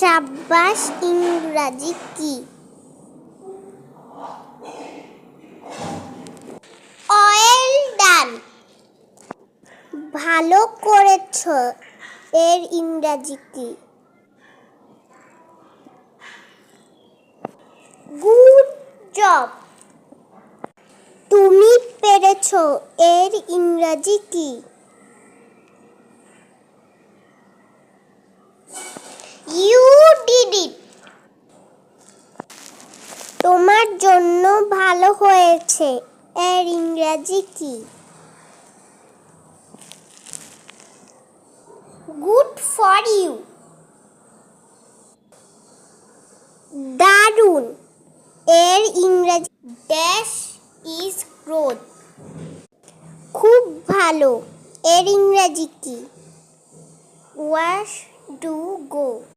সাব্বাস ইংরাজি কি? Well done. ভালো করেছো এর ইংরাজি কি? Good job. তুমি পেরেছো এর ইংরাজি কি? You did it. তোমার জন্য ভালো হয়েছে এর ইংরাজি কি? Good for you. দারুণ এর ইংরাজি ড্যাশ ইজ গ্রোথ। খুব ভালো এর ইংরাজি কি? Wash do go.